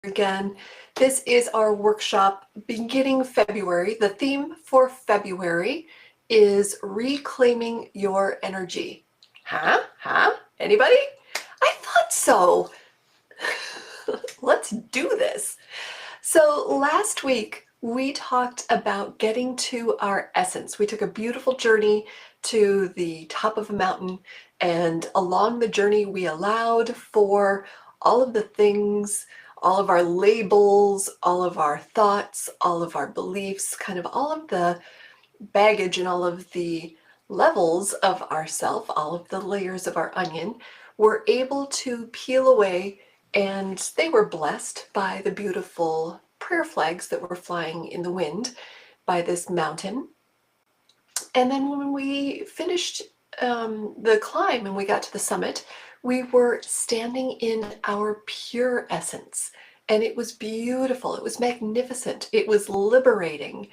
again. This is our workshop beginning February. The theme for February is reclaiming your energy. Anybody? I thought so. Let's do this. So last week we talked about getting to our essence. We took a beautiful journey to the top of a mountain, and along the journey we allowed for all of the things, all of our labels, all of our thoughts, all of our beliefs, kind of all of the baggage and all of the levels of ourself, all of the layers of our onion, were able to peel away, and they were blessed by the beautiful prayer flags that were flying in the wind by this mountain. And then when we finished the climb and we got to the summit, we were standing in our pure essence. And it was beautiful. It was magnificent. It was liberating.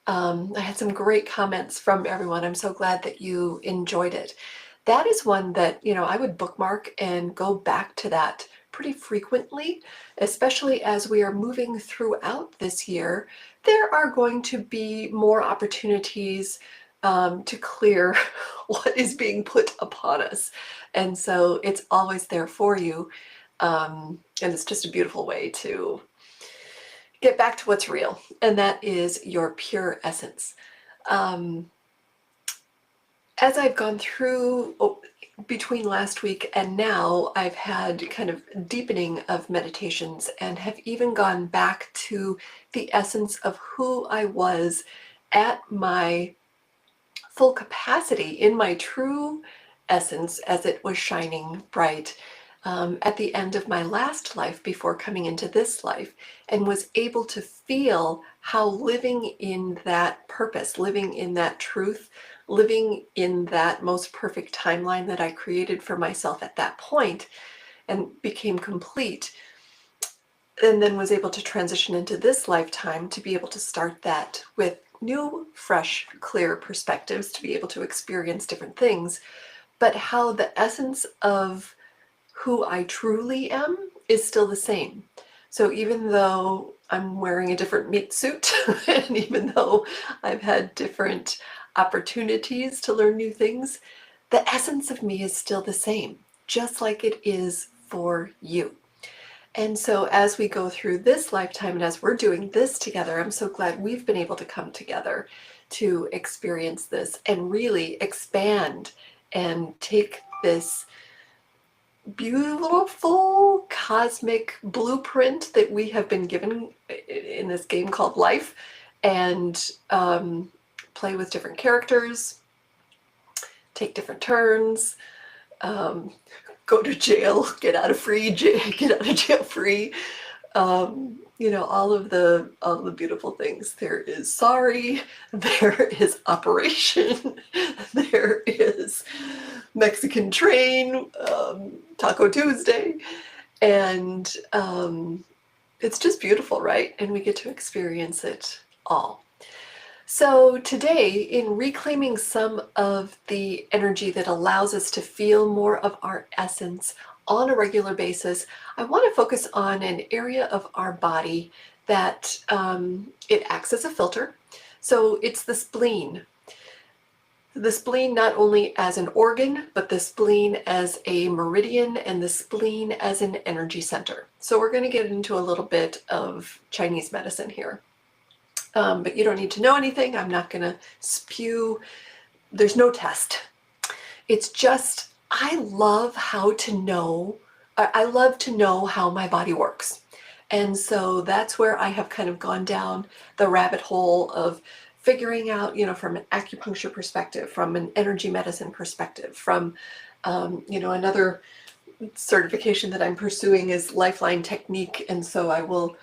I had some great comments from everyone. I'm so glad that you enjoyed it. That is one that, I would bookmark and go back to that pretty frequently, especially as we are moving throughout this year. There are going to be more opportunities to clear what is being put upon us. And so it's always there for you. And it's just a beautiful way to get back to what's real, and that is your pure essence. As I've gone through between last week and now, I've had kind of deepening of meditations and have even gone back to the essence of who I was at my full capacity, in my true essence as it was shining bright at the end of my last life before coming into this life, and was able to feel how living in that purpose, living in that truth, living in that most perfect timeline that I created for myself at that point and became complete, and then was able to transition into this lifetime to be able to start that with new, fresh, clear perspectives, to be able to experience different things, but how the essence of who I truly am is still the same. So even though I'm wearing a different meat suit, and even though I've had different opportunities to learn new things, the essence of me is still the same, just like it is for you. And so as we go through this lifetime and as we're doing this together, I'm so glad we've been able to come together to experience this and really expand and take this beautiful cosmic blueprint that we have been given in this game called life, and play with different characters, take different turns, go to jail, get out of jail free, all of the beautiful things. There is sorry, there is operation, there is Mexican train, Taco Tuesday, and it's just beautiful, right? And we get to experience it all. So today, in reclaiming some of the energy that allows us to feel more of our essence on a regular basis, I want to focus on an area of our body that it acts as a filter. So it's the spleen. The spleen not only as an organ, but the spleen as a meridian and the spleen as an energy center. So we're going to get into a little bit of Chinese medicine here. But you don't need to know anything. I'm not going to spew. There's no test. It's just, I love to know how my body works. And so that's where I have kind of gone down the rabbit hole of figuring out, from an acupuncture perspective, from an energy medicine perspective, from, another certification that I'm pursuing is Lifeline Technique. And so I will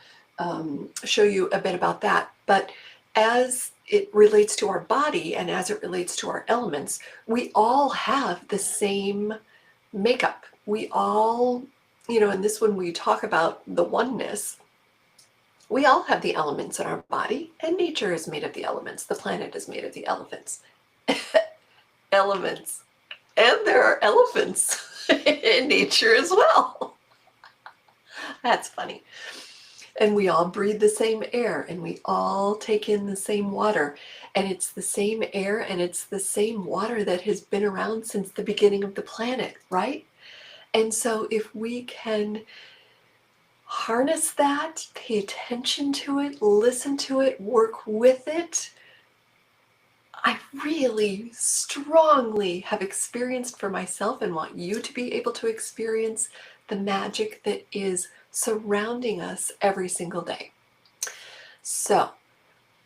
show you a bit about that. But as it relates to our body and as it relates to our elements, we all have the same makeup. We all, in this one we talk about the oneness. We all have the elements in our body, and nature is made of the elements. The planet is made of the elements. Elements. And there are elephants in nature as well. That's funny. and we all breathe the same air, and we all take in the same water, and it's the same air and it's the same water that has been around since the beginning of the planet, right? And so if we can harness that, pay attention to it, listen to it, work with it, I really strongly have experienced for myself and want you to be able to experience the magic that is surrounding us every single day. So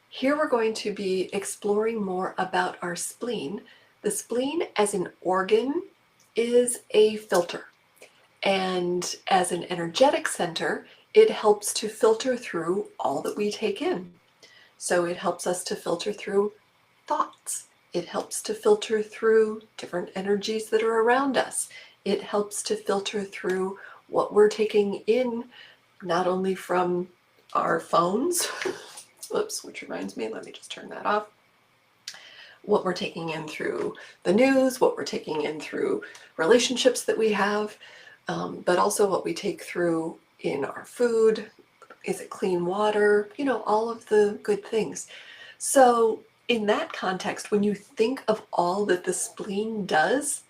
here we're going to be exploring more about our spleen. The spleen as an organ is a filter, and as an energetic center, it helps to filter through all that we take in. So it helps us to filter through thoughts. It helps to filter through different energies that are around us. It helps to filter through what we're taking in, not only from our phones, whoops, which reminds me, let me just turn that off. What we're taking in through the news, what we're taking in through relationships that we have, but also what we take through in our food. Is it clean water? You know, all of the good things. So in that context, when you think of all that the spleen does,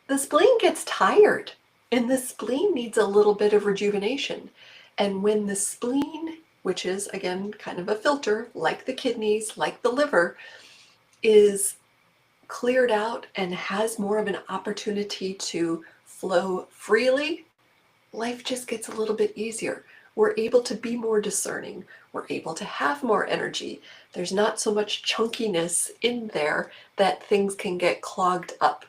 the spleen gets tired and the spleen needs a little bit of rejuvenation. And when the spleen, which is again kind of a filter, like the kidneys, like the liver, is cleared out and has more of an opportunity to flow freely, life just gets a little bit easier. We're able to be more discerning. We're able to have more energy. There's not so much chunkiness in there that things can get clogged up.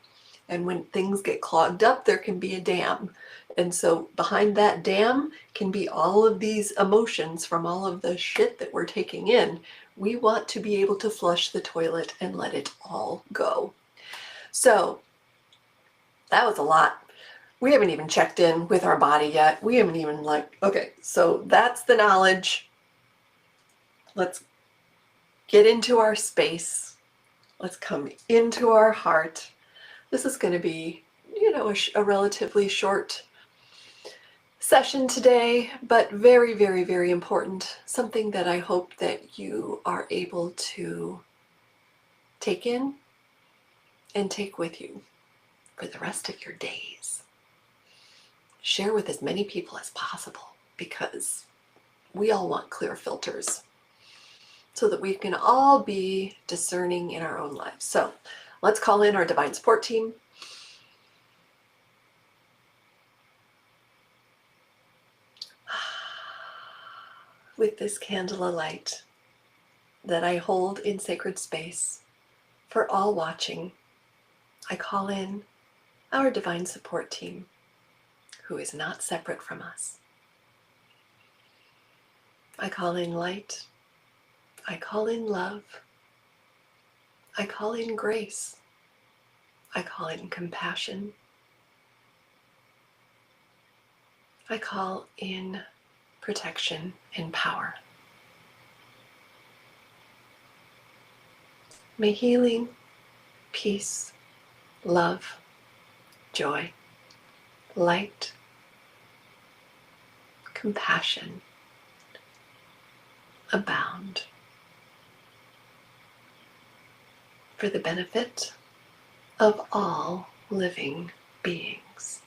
And when things get clogged up, there can be a dam. And so behind that dam can be all of these emotions from all of the shit that we're taking in. We want to be able to flush the toilet and let it all go. So that was a lot. We haven't even checked in with our body yet. We haven't even okay, so that's the knowledge. Let's get into our space. Let's come into our heart. This is going to be, a relatively short session today, but very, very, very important. Something that I hope that you are able to take in and take with you for the rest of your days. Share with as many people as possible, because we all want clear filters so that we can all be discerning in our own lives. So let's call in our divine support team. With this candle of light that I hold in sacred space for all watching, I call in our divine support team, who is not separate from us. I call in light. I call in love. I call in grace. I call in compassion. I call in protection and power. May healing, peace, love, joy, light, compassion abound for the benefit of all living beings.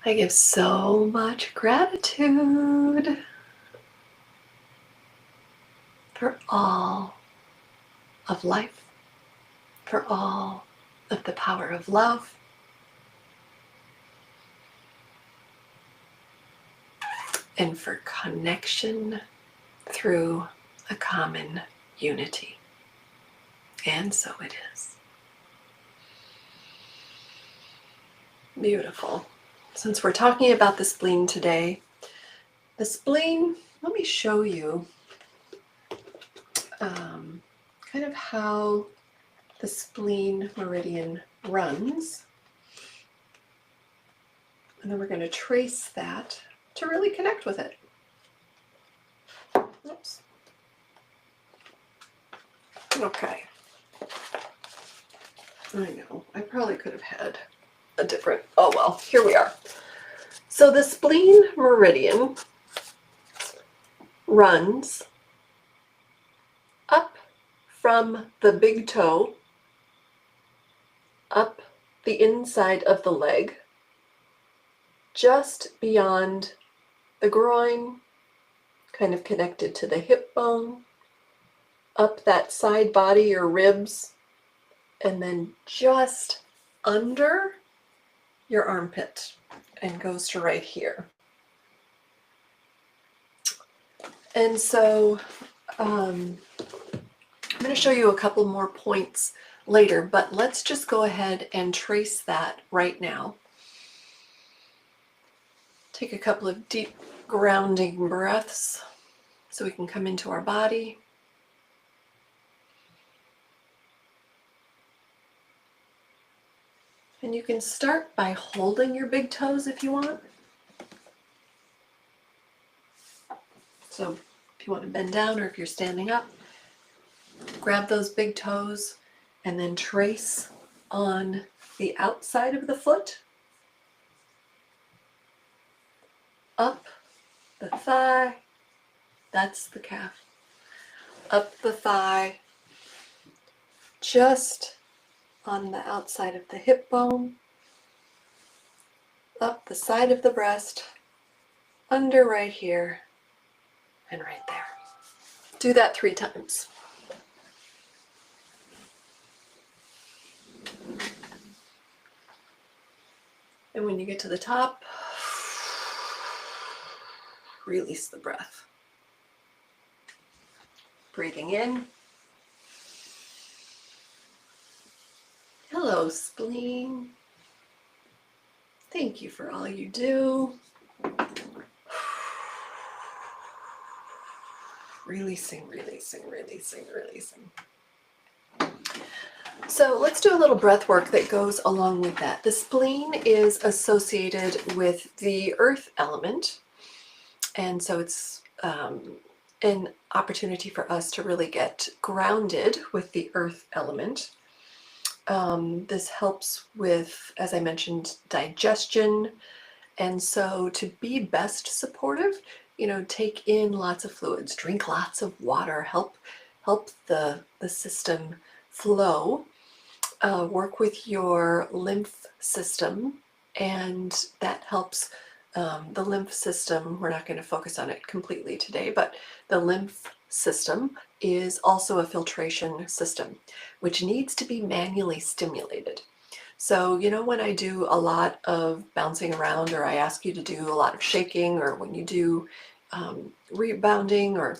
I give so much gratitude for all of life, for all of the power of love, and for connection through a common unity. And so it is. Beautiful. Since we're talking about the spleen today, the spleen, let me show you kind of how the spleen meridian runs. And then we're going to trace that to really connect with it. Oops. Okay. I know, I probably could have had a different, oh well, here we are. So the spleen meridian runs up from the big toe, up the inside of the leg, just beyond the groin, kind of connected to the hip bone, up that side body or ribs, and then just under your armpit and goes to right here. And so I'm going to show you a couple more points later, but let's just go ahead and trace that right now. Take a couple of deep grounding breaths so we can come into our body. And you can start by holding your big toes if you want. So if you want to bend down or if you're standing up, grab those big toes and then trace on the outside of the foot, up the thigh, that's the calf, up the thigh, just on the outside of the hip bone, up the side of the breast, under right here, and right there. Do that 3 times. And when you get to the top, release the breath. Breathing in. Hello, spleen. Thank you for all you do. Releasing, releasing, releasing, releasing. So let's do a little breath work that goes along with that. The spleen is associated with the earth element, and so it's an opportunity for us to really get grounded with the earth element. This helps with, as I mentioned, digestion, and so to be best supportive, take in lots of fluids, drink lots of water, help the system flow. Work with your lymph system, and that helps the lymph system. We're not going to focus on it completely today, but the lymph system is also a filtration system, which needs to be manually stimulated. So, when I do a lot of bouncing around, or I ask you to do a lot of shaking, or when you do rebounding or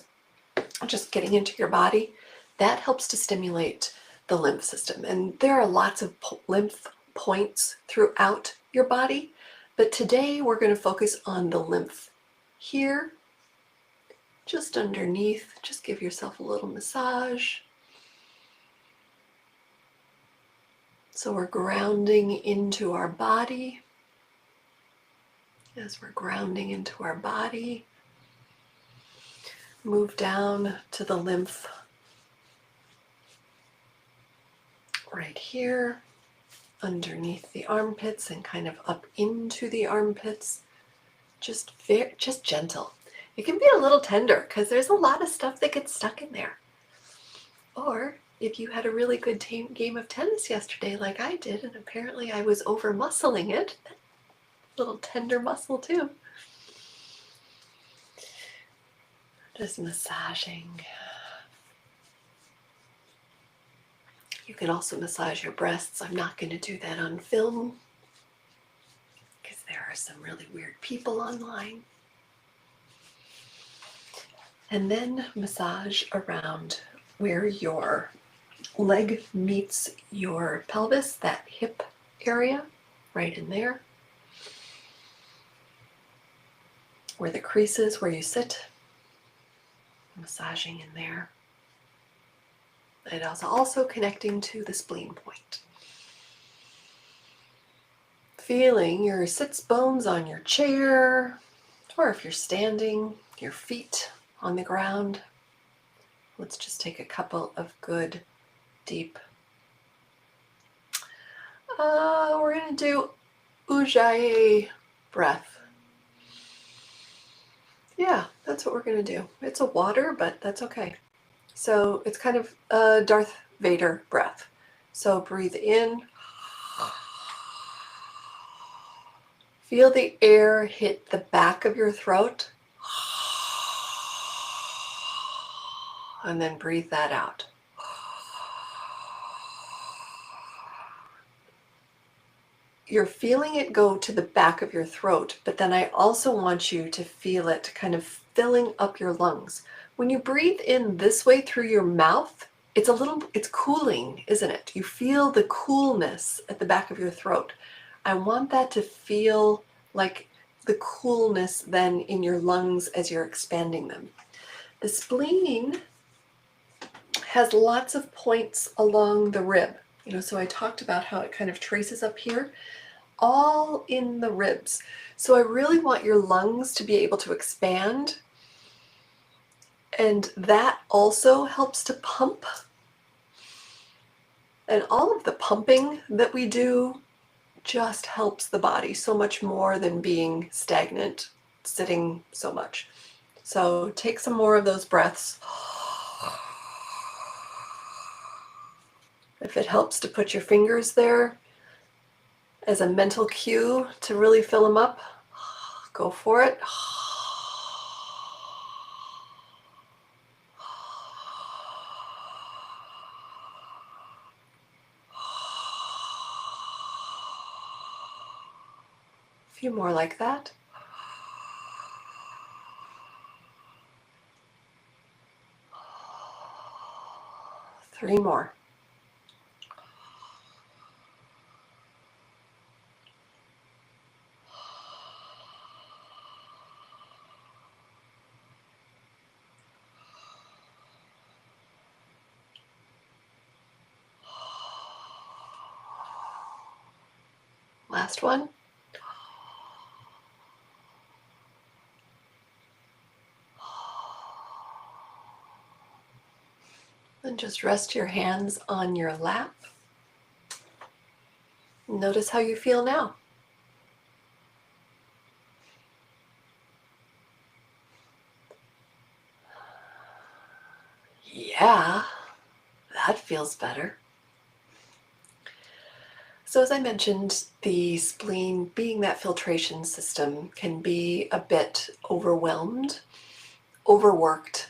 just getting into your body, that helps to stimulate the lymph system. And there are lots of lymph points throughout your body, but today we're going to focus on the lymph here, just underneath. Just give yourself a little massage. So we're grounding into our body. As we're grounding into our body, move down to the lymph right here, underneath the armpits and kind of up into the armpits. Just gentle. It can be a little tender because there's a lot of stuff that gets stuck in there. Or if you had a really good game of tennis yesterday like I did, and apparently I was over muscling it, a little tender muscle too. Just massaging. You can also massage your breasts. I'm not going to do that on film because there are some really weird people online. And then massage around where your leg meets your pelvis, that hip area, right in there. Where the crease is, where you sit. Massaging in there. It is also connecting to the spleen point. Feeling your sits bones on your chair, or if you're standing, your feet on the ground. Let's just take a couple of good, deep. We're going to do Ujjayi breath. Yeah, that's what we're going to do. It's a water, but that's okay. So it's kind of a Darth Vader breath. So breathe in. Feel the air hit the back of your throat. And then breathe that out. You're feeling it go to the back of your throat, but then I also want you to feel it kind of filling up your lungs. When you breathe in this way through your mouth, it's cooling, isn't it? You feel the coolness at the back of your throat. I want that to feel like the coolness then in your lungs as you're expanding them. The spleen has lots of points along the rib. So I talked about how it kind of traces up here, all in the ribs. So I really want your lungs to be able to expand, and that also helps to pump. And all of the pumping that we do just helps the body so much more than being stagnant, sitting so much. So take some more of those breaths. If it helps to put your fingers there as a mental cue to really fill them up, go for it. A few more like that. Three more. Last one. And just rest your hands on your lap. Notice how you feel now. Yeah, that feels better. So as I mentioned, the spleen, being that filtration system, can be a bit overwhelmed, overworked.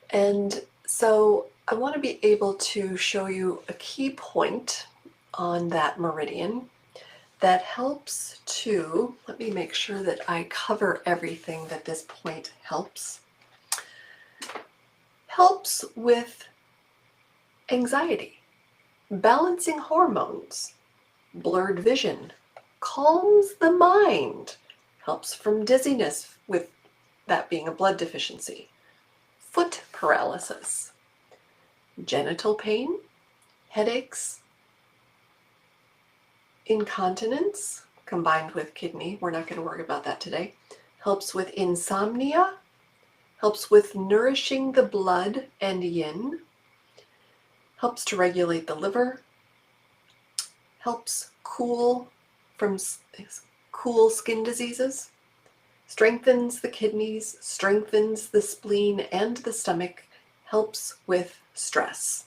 And so I want to be able to show you a key point on that meridian that helps to, let me make sure that I cover everything that this point helps with anxiety, balancing hormones, blurred vision, calms the mind, helps from dizziness with that being a blood deficiency, foot paralysis, genital pain, headaches, incontinence combined with kidney, we're not going to worry about that today, helps with insomnia, helps with nourishing the blood and yin, helps to regulate the liver, helps cool skin diseases, strengthens the kidneys, strengthens the spleen and the stomach, helps with stress.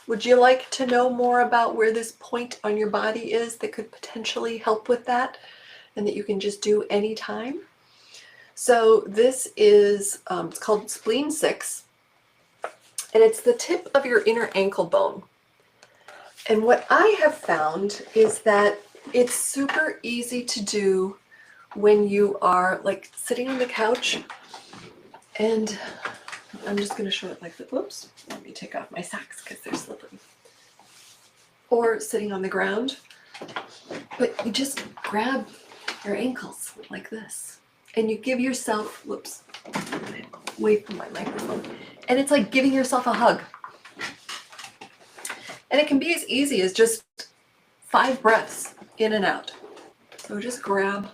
Would you like to know more about where this point on your body is that could potentially help with that and that you can just do anytime? So this is, it's called spleen 6, and it's the tip of your inner ankle bone. And what I have found is that it's super easy to do when you are like sitting on the couch, and I'm just going to show it like this. Whoops, let me take off my socks because they're slippery. Or sitting on the ground, but you just grab your ankles like this, and you give yourself, whoops, away from my microphone, and it's like giving yourself a hug. And it can be as easy as just 5 breaths in and out. So just grab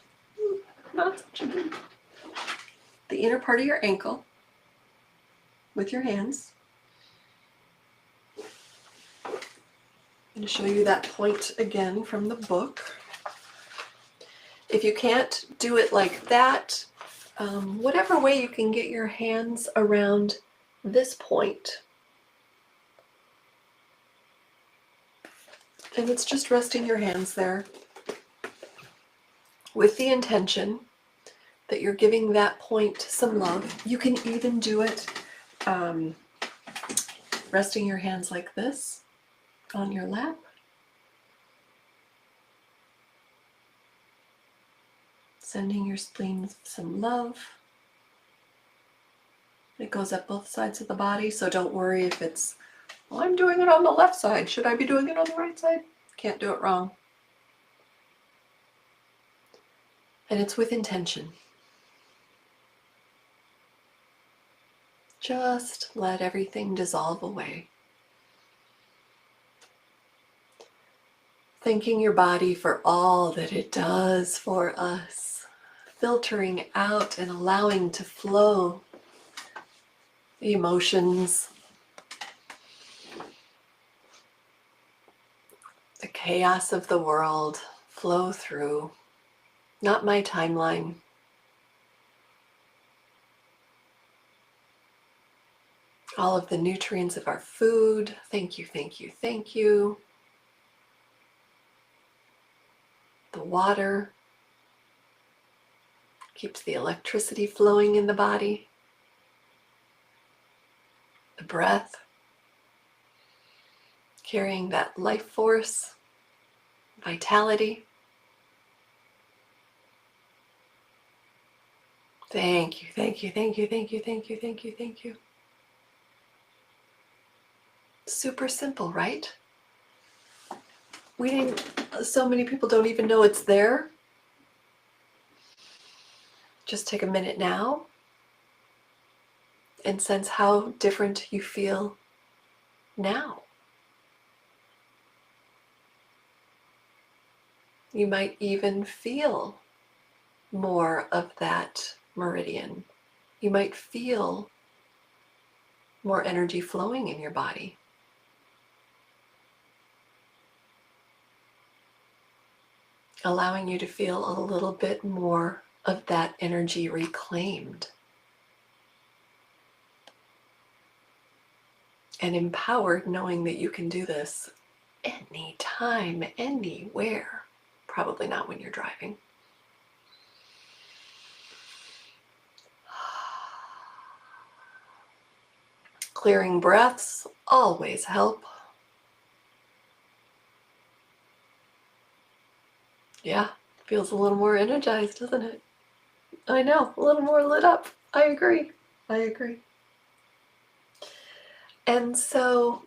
the inner part of your ankle with your hands. I'm going to show you that point again from the book. If you can't do it like that, whatever way you can get your hands around this point. And it's just resting your hands there with the intention that you're giving that point some love. You can even do it resting your hands like this on your lap. Sending your spleen some love. It goes up both sides of the body, so don't worry if it's, well, I'm doing it on the left side. Should I be doing it on the right side? Can't do it wrong. And it's with intention. Just let everything dissolve away. Thanking your body for all that it does for us. Filtering out and allowing to flow the emotions, the chaos of the world flow through. Not my timeline. All of the nutrients of our food. Thank you, thank you, thank you. The water keeps the electricity flowing in the body. The breath, carrying that life force, vitality. Thank you, thank you, thank you, thank you, thank you, thank you, thank you. Super simple, right? So many people don't even know it's there. Just take a minute now and sense how different you feel now. You might even feel more of that meridian. You might feel more energy flowing in your body. Allowing you to feel a little bit more of that energy reclaimed. And empowered, knowing that you can do this anytime, anywhere. Probably not when you're driving. Clearing breaths always help. Yeah, feels a little more energized, doesn't it? I know, a little more lit up. I agree. And so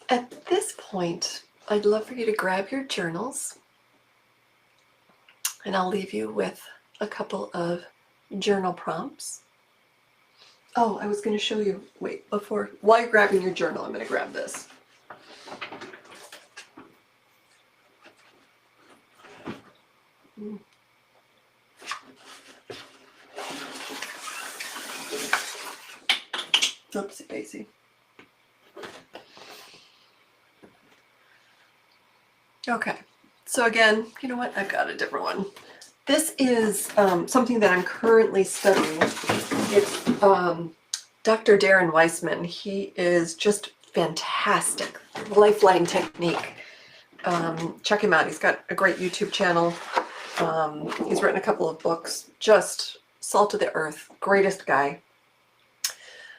at this point, I'd love for you to grab your journals, and I'll leave you with a couple of journal prompts. Oh, I was going to show you, while you're grabbing your journal, I'm going to grab this. Oopsie daisy. Okay, so again, you know what? I've got a different one. This is something that I'm currently studying. It's Dr. Darren Weissman. He is just fantastic. Lifeline technique. Check him out. He's got a great YouTube channel. He's written a couple of books. Just salt of the earth. Greatest guy.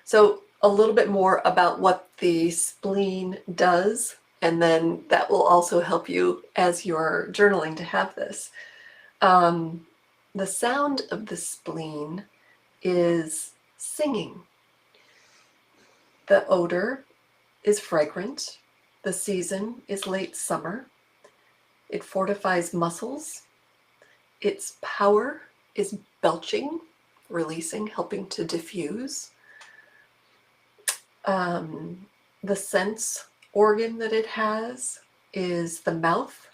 So a little bit more about what the spleen does, and then that will also help you as you're journaling to have this. The sound of the spleen is singing. The odor is fragrant. The season is late summer. It fortifies muscles. Its power is belching, releasing, helping to diffuse. The sense organ that it has is the mouth.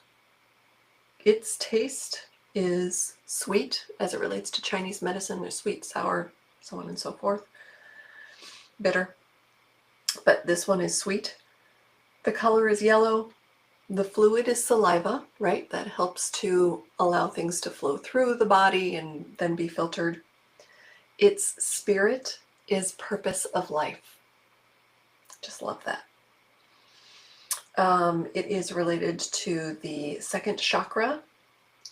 Its taste is sweet as it relates to Chinese medicine. There's sweet, sour, so on and so forth. Bitter. But this one is sweet. The color is yellow. The fluid is saliva, right? That helps to allow things to flow through the body and then be filtered. Its spirit is purpose of life. Just love that. It is related to the second chakra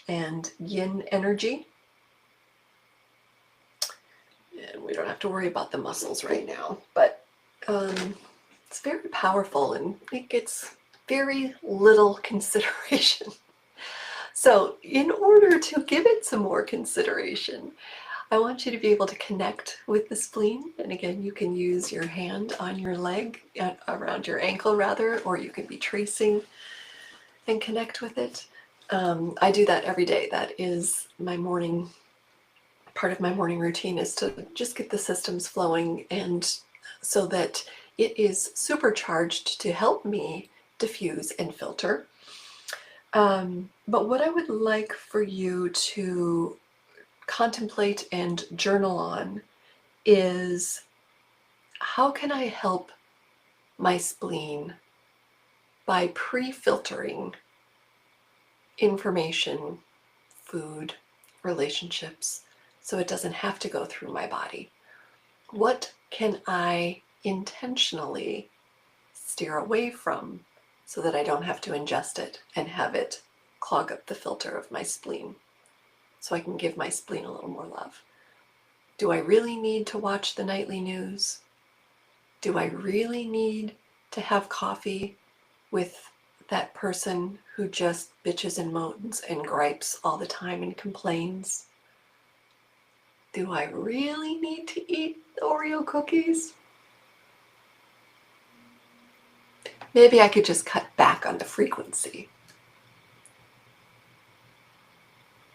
and yin energy. And we don't have to worry about the muscles right now, but it's very powerful and it gets very little consideration. So in order to give it some more consideration, I want you to be able to connect with the spleen. And again, you can use your hand on your leg, around your ankle rather, or you can be tracing and connect with it. I do that every day. That is my morning, part of my morning routine, is to just get the systems flowing, and so that it is supercharged to help me diffuse and filter. But what I would like for you to contemplate and journal on is, how can I help my spleen by pre-filtering information, food, relationships, so it doesn't have to go through my body? What can I intentionally steer away from so that I don't have to ingest it and have it clog up the filter of my spleen, so I can give my spleen a little more love? Do I really need to watch the nightly news? Do I really need to have coffee with that person who just bitches and moans and gripes all the time and complains? Do I really need to eat Oreo cookies? Maybe I could just cut back on the frequency.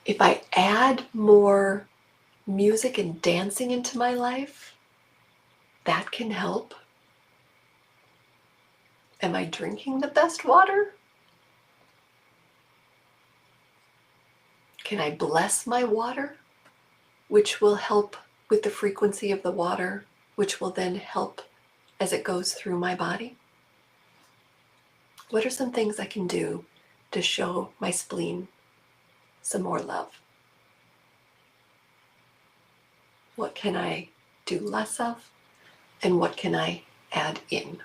If I add more music and dancing into my life, that can help. Am I drinking the best water? Can I bless my water, which will help with the frequency of the water, which will then help as it goes through my body? What are some things I can do to show my spleen some more love? What can I do less of, and what can I add in?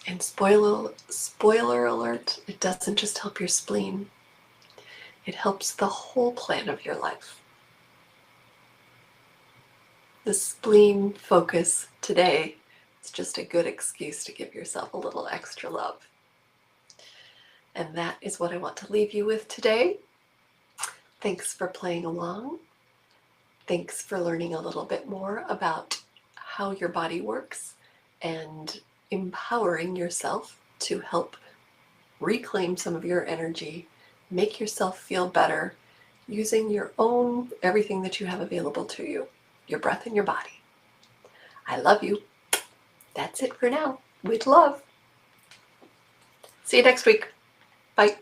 And spoiler alert, it doesn't just help your spleen, it helps the whole plan of your life. The spleen focus today is just a good excuse to give yourself a little extra love. And that is what I want to leave you with today. Thanks for playing along. Thanks for learning a little bit more about how your body works and empowering yourself to help reclaim some of your energy, make yourself feel better using your own, everything that you have available to you, your breath and your body. I love you. That's it for now. With love. See you next week. Bye.